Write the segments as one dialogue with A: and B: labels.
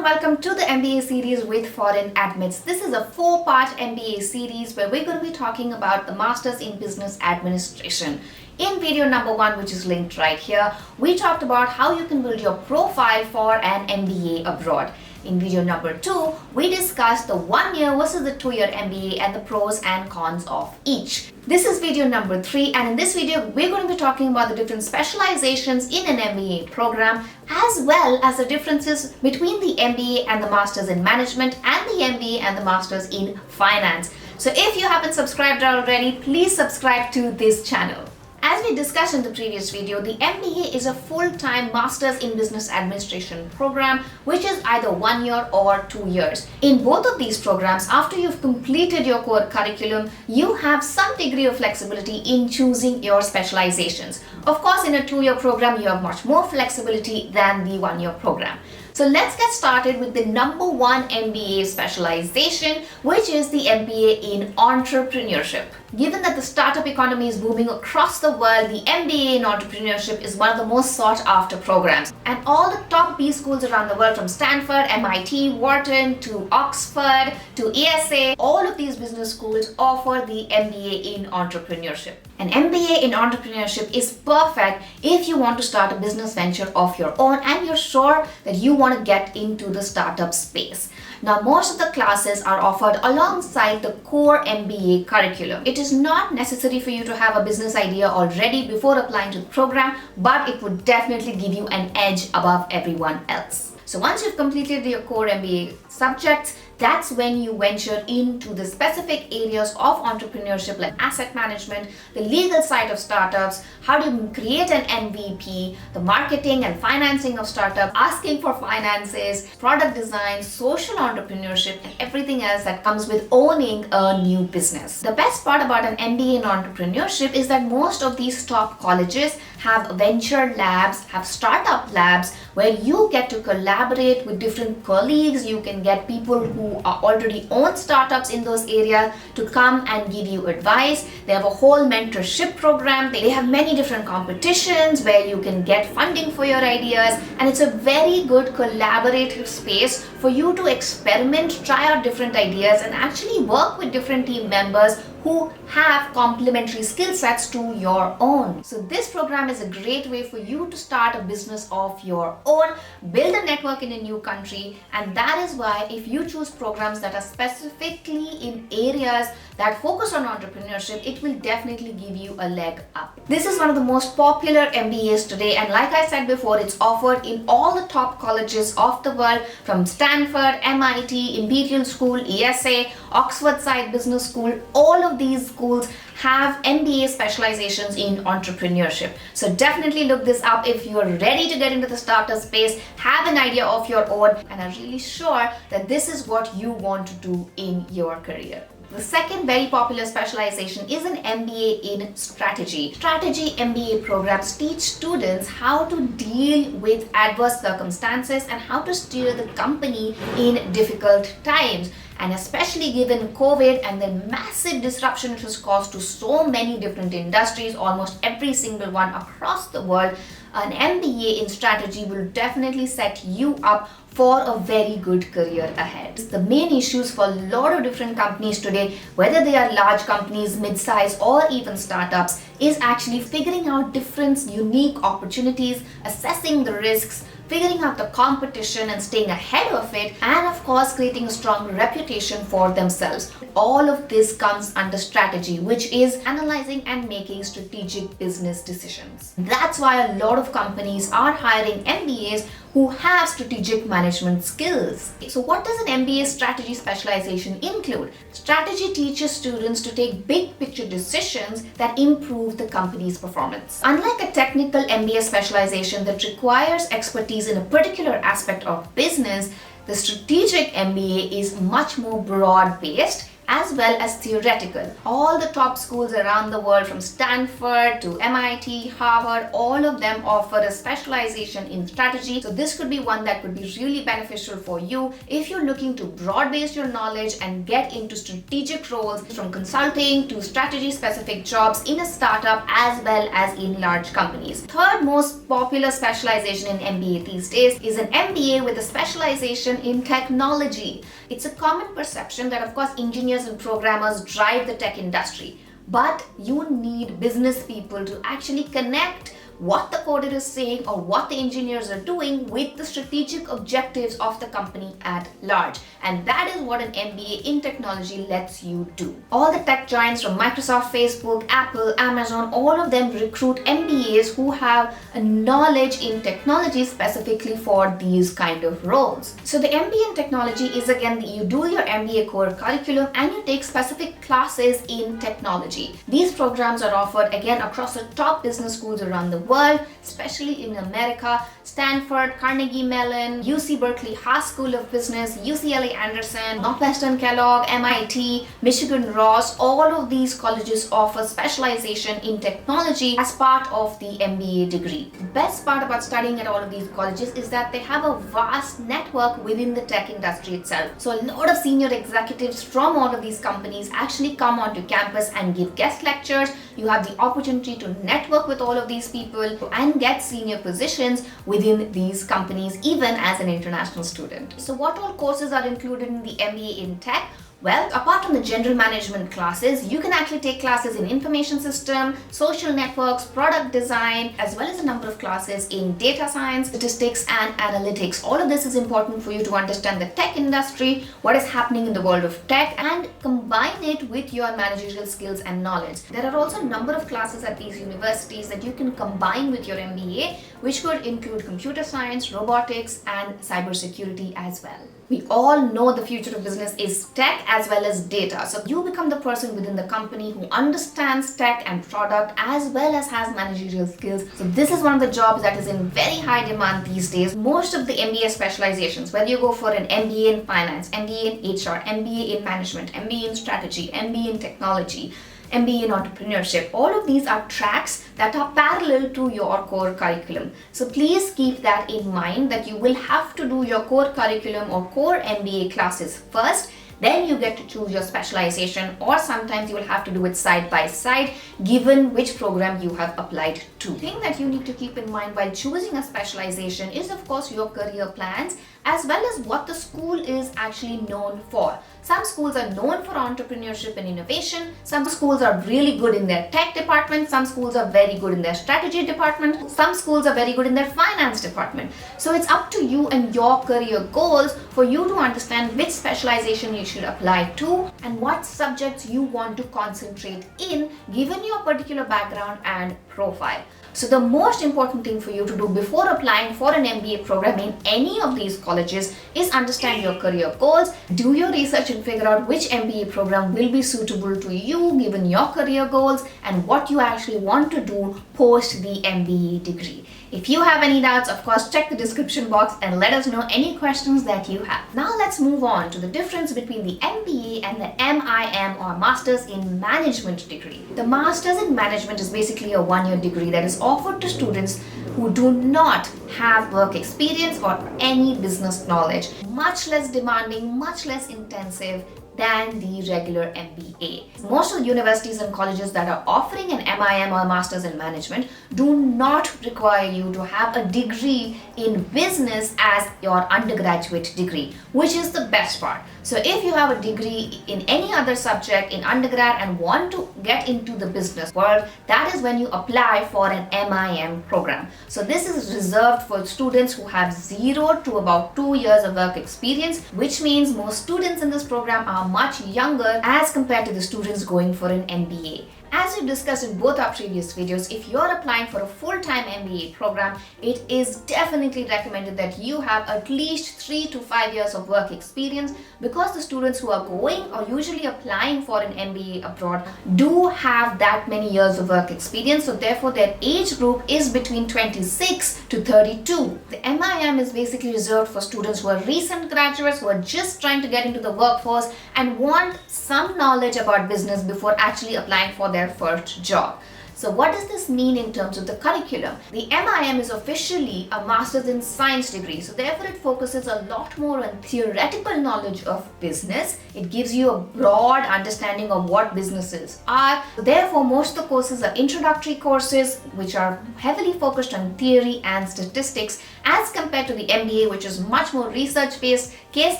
A: and welcome to the MBA series with ForeignAdmits. This is a 4-part MBA series where we're going to be talking about the Masters in Business Administration. In video number 1, which is linked right here, we talked about how you can build your profile for an MBA abroad. In video number 2, we discussed the 1-year versus the 2-year MBA and the pros and cons of each. This is video number 3, and in this video, we're going to be talking about the different specializations in an MBA program, as well as the differences between the MBA and the Masters in Management and the MBA and the Masters in Finance. So if you haven't subscribed already, please subscribe to this channel. As we discussed in the previous video, the MBA is a full-time Masters in Business Administration program, which is either 1 year or 2 years. In both of these programs, after you've completed your core curriculum, you have some degree of flexibility in choosing your specializations. Of course, in a 2-year program, you have much more flexibility than the 1-year program. So let's get started with the number 1 MBA specialization, which is the MBA in Entrepreneurship. Given that the startup economy is booming across the world, the MBA in Entrepreneurship is one of the most sought after programs. And all the top B schools around the world, from Stanford, MIT, Wharton, to Oxford, to ESA, all of these business schools offer the MBA in Entrepreneurship. An MBA in Entrepreneurship is perfect if you want to start a business venture of your own and you're sure that you want to get into the startup space. Now, most of the classes are offered alongside the core MBA curriculum. It is not necessary for you to have a business idea already before applying to the program, but it would definitely give you an edge above everyone else. So once you've completed your core MBA subjects, that's when you venture into the specific areas of entrepreneurship, like asset management, the legal side of startups, how to create an MVP, the marketing and financing of startups, asking for finances, product design, social entrepreneurship, and everything else that comes with owning a new business. The best part about an MBA in entrepreneurship is that most of these top colleges have venture labs, have startup labs, where you get to collaborate with different colleagues. You can get people who already own startups in those areas to come and give you advice. They have a whole mentorship program. They have many different competitions where you can get funding for your ideas, and it's a very good collaborative space for you to experiment, try out different ideas, and actually work with different team members who have complementary skill sets to your own. So this program is a great way for you to start a business of your own, build a network in a new country, and that is why if you choose programs that are specifically in areas that focus on entrepreneurship, it will definitely give you a leg up. This is one of the most popular MBAs today, and like I said before, it's offered in all the top colleges of the world, from Stanford, MIT, Imperial School, ESA, Oxford Side Business School. All of these schools have MBA specializations in entrepreneurship. So definitely look this up if you're ready to get into the startup space, have an idea of your own, and are really sure that this is what you want to do in your career. The second very popular specialization is an MBA in strategy. Strategy MBA programs teach students how to deal with adverse circumstances and how to steer the company in difficult times. And especially given COVID and the massive disruption it has caused to so many different industries, almost every single one across the world, an MBA in strategy will definitely set you up for a very good career ahead. The main issues for a lot of different companies today, whether they are large companies, mid-size, or even startups, is actually figuring out different unique opportunities, assessing the risks, figuring out the competition and staying ahead of it, and of course creating a strong reputation for themselves. All of this comes under strategy, which is analyzing and making strategic business decisions. That's why a lot of companies are hiring MBAs who have strategic management skills. So what does an MBA strategy specialization include? Strategy teaches students to take big picture decisions that improve the company's performance. Unlike a technical MBA specialization that requires expertise in a particular aspect of business, the strategic MBA is much more broad-based. as well as theoretical. All the top schools around the world, from Stanford to MIT, Harvard, all of them offer a specialization in strategy. So this could be one that could be really beneficial for you if you're looking to broad base your knowledge and get into strategic roles, from consulting to strategy specific jobs in a startup as well as in large companies. Third most popular specialization in MBA these days is an MBA with a specialization in technology. It's a common perception that of course engineers and programmers drive the tech industry, but you need business people to actually connect what the coder is saying or what the engineers are doing with the strategic objectives of the company at large. And that is what an MBA in technology lets you do. All the tech giants from Microsoft, Facebook, Apple, Amazon, all of them recruit MBAs who have a knowledge in technology specifically for these kind of roles. So the MBA in technology is again, you do your MBA core curriculum and you take specific classes in technology. These programs are offered again across the top business schools around the world, especially in America: Stanford, Carnegie Mellon, UC Berkeley Haas School of Business, UCLA Anderson, Northwestern Kellogg, MIT, Michigan Ross. All of these colleges offer specialization in technology as part of the MBA degree. The best part about studying at all of these colleges is that they have a vast network within the tech industry itself. So a lot of senior executives from all of these companies actually come onto campus and give guest lectures. You have the opportunity to network with all of these people and get senior positions within these companies, even as an international student. So what all courses are included in the MBA in tech? Well, apart from the general management classes, you can actually take classes in information system, social networks, product design, as well as a number of classes in data science, statistics, and analytics. All of this is important for you to understand the tech industry, what is happening in the world of tech, and combine it with your managerial skills and knowledge. There are also a number of classes at these universities that you can combine with your MBA, which could include computer science, robotics, and cybersecurity as well. We all know the future of business is tech as well as data. So you become the person within the company who understands tech and product as well as has managerial skills. So this is one of the jobs that is in very high demand these days. Most of the MBA specializations, whether you go for an MBA in finance, MBA in HR, MBA in management, MBA in strategy, MBA in technology, MBA in entrepreneurship, all of these are tracks that are parallel to your core curriculum. So please keep that in mind, that you will have to do your core curriculum or core MBA classes first. Then you get to choose your specialization, or sometimes you will have to do it side by side given which program you have applied to. The thing that you need to keep in mind while choosing a specialization is of course your career plans as well as what the school is actually known for. Some schools are known for entrepreneurship and innovation. Some schools are really good in their tech department. Some schools are very good in their strategy department. Some schools are very good in their finance department. So it's up to you and your career goals for you to understand which specialization you should apply to and what subjects you want to concentrate in given your particular background and profile. So the most important thing for you to do before applying for an MBA program in any of these colleges is understand your career goals, do your research and figure out which MBA program will be suitable to you given your career goals and what you actually want to do post the MBA degree. If you have any doubts, of course, check the description box and let us know any questions that you have. Now let's move on to the difference between the MBA and the MIM, or Masters in Management degree. The Masters in Management is basically a one-year degree that is offered to students who do not have work experience or any business knowledge. Much less demanding, much less intensive than the regular MBA. Most of the universities and colleges that are offering an MIM or Masters in Management do not require you to have a degree in business as your undergraduate degree, which is the best part. So if you have a degree in any other subject in undergrad and want to get into the business world, that is when you apply for an MIM program. So this is reserved for students who have 0 to about 2 years of work experience, which means most students in this program are much younger as compared to the students going for an MBA. As we discussed in both our previous videos, if you're applying for a full-time MBA program, it is definitely recommended that you have at least 3 to 5 years of work experience, because the students who are going or usually applying for an MBA abroad do have that many years of work experience. So therefore their age group is between 26 to 32. The MIM is basically reserved for students who are recent graduates, who are just trying to get into the workforce and want some knowledge about business before actually applying for their first job. So what does this mean in terms of the curriculum? The MIM is officially a Master's in Science degree, so therefore it focuses a lot more on theoretical knowledge of business. It gives you a broad understanding of what businesses are. Therefore, most of the courses are introductory courses which are heavily focused on theory and statistics, as compared to the MBA, which is much more research-based, case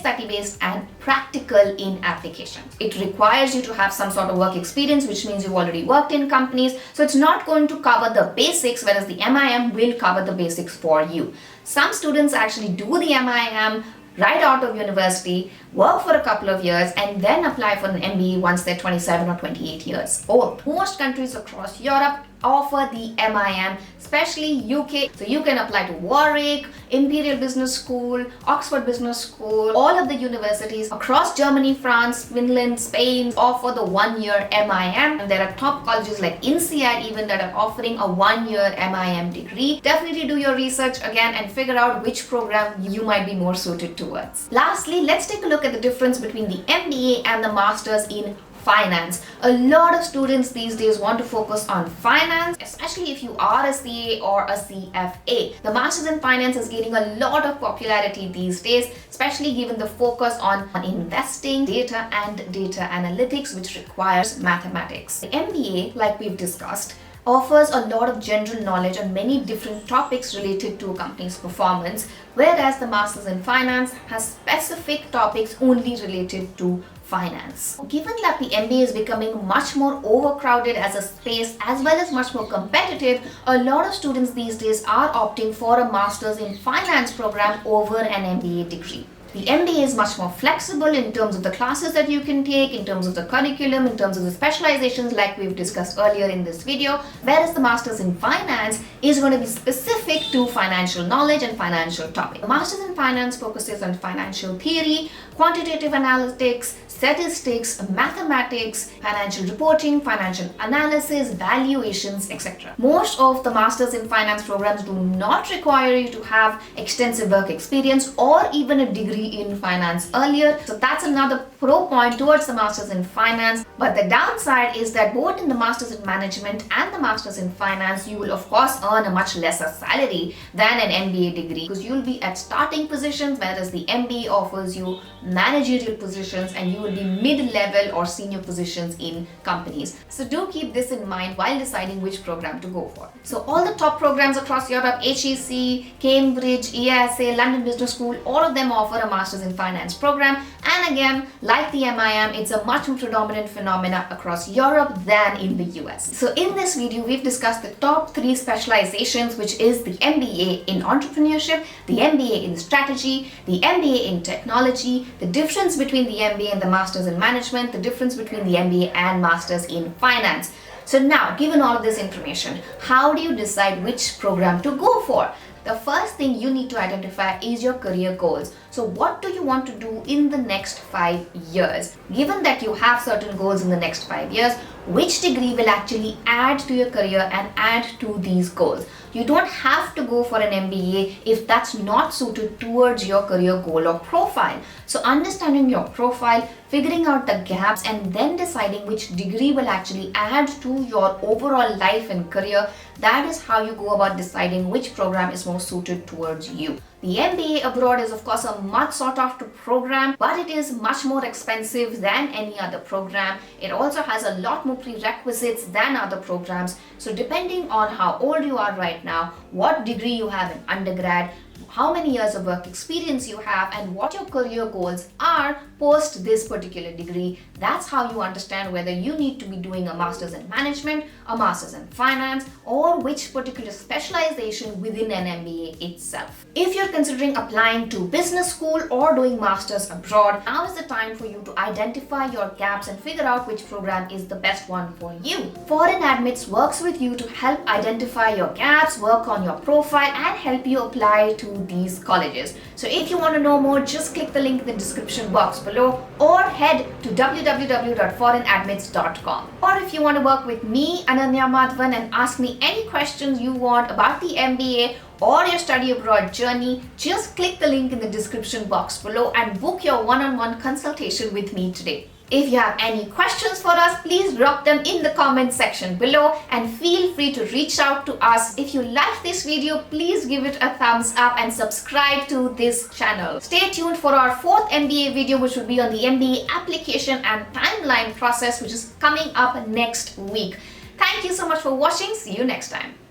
A: study-based and practical in application. It requires you to have some sort of work experience, which means you've already worked in companies. So it's not going to cover the basics, whereas the MIM will cover the basics for you. Some students actually do the MIM right out of university, work for a couple of years, and then apply for an MBA once they're 27 or 28 years old. Most countries across Europe offer the MIM, especially UK. So you can apply to Warwick, Imperial Business School, Oxford Business School. All of the universities across Germany, France, Finland, Spain offer the 1-year MIM. And there are top colleges like INSEAD even that are offering a 1-year MIM degree. Definitely do your research again and figure out which program you might be more suited towards. Lastly, let's take a look at the difference between the MBA and the Masters in Finance. A lot of students these days want to focus on finance, especially if you are a CA or a CFA. The Masters in Finance is gaining a lot of popularity these days, especially given the focus on investing, data and data analytics, which requires mathematics. The MBA, like we've discussed, offers a lot of general knowledge on many different topics related to a company's performance, whereas the Masters in Finance has specific topics only related to finance. Given that the MBA is becoming much more overcrowded as a space as well as much more competitive, a lot of students these days are opting for a Masters in Finance program over an MBA degree. The MBA is much more flexible in terms of the classes that you can take, in terms of the curriculum, in terms of the specializations like we've discussed earlier in this video, whereas the Masters in Finance is going to be specific to financial knowledge and financial topics. The Masters in Finance focuses on financial theory, quantitative analytics, statistics, mathematics, financial reporting, financial analysis, valuations, etc. Most of the Masters in Finance programs do not require you to have extensive work experience or even a degree in finance earlier. So that's another pro point towards the Masters in Finance. But the downside is that both in the Masters in Management and the Masters in Finance, you will of course earn a much lesser salary than an MBA degree, because you'll be at starting positions, whereas the MBA offers you managerial positions and you will be mid-level or senior positions in companies. So do keep this in mind while deciding which program to go for. So all the top programs across Europe, HEC, Cambridge, ESA, London Business School, all of them offer a Masters in Finance program. And again, like the MIM, it's a much more predominant phenomena across Europe than in the US. So in this video, we've discussed the top 3 specializations, which is the MBA in Entrepreneurship, the MBA in Strategy, the MBA in Technology, the difference between the MBA and the Masters in Management, the difference between the MBA and Masters in Finance. So now, given all of this information, how do you decide which program to go for? The first thing you need to identify is your career goals. So what do you want to do in the next 5 years? Given that you have certain goals in the next 5 years, which degree will actually add to your career and add to these goals? You don't have to go for an MBA if that's not suited towards your career goal or profile. So understanding your profile, figuring out the gaps, and then deciding which degree will actually add to your overall life and career, that is how you go about deciding which program is more suited towards you. The MBA abroad is of course a much sought after program, but it is much more expensive than any other program. It also has a lot more prerequisites than other programs. So depending on how old you are right now, what degree you have in undergrad, how many years of work experience you have and what your career goals are post this particular degree. That's how you understand whether you need to be doing a master's in management, a master's in finance, or which particular specialization within an MBA itself. If you're considering applying to business school or doing masters abroad, now is the time for you to identify your gaps and figure out which program is the best one for you. ForeignAdmits works with you to help identify your gaps, work on your profile, and help you apply to these colleges. So if you want to know more, just click the link in the description box below or head to www.foreignadmits.com. Or if you want to work with me, Ananya Madhavan, and ask me any questions you want about the MBA or your study abroad journey, just click the link in the description box below and book your one-on-one consultation with me today. If you have any questions for us, please drop them in the comment section below and feel free to reach out to us. If you like this video, please give it a thumbs up and subscribe to this channel. Stay tuned for our 4th MBA video, which will be on the MBA application and timeline process, which is coming up next week. Thank you so much for watching. See you next time.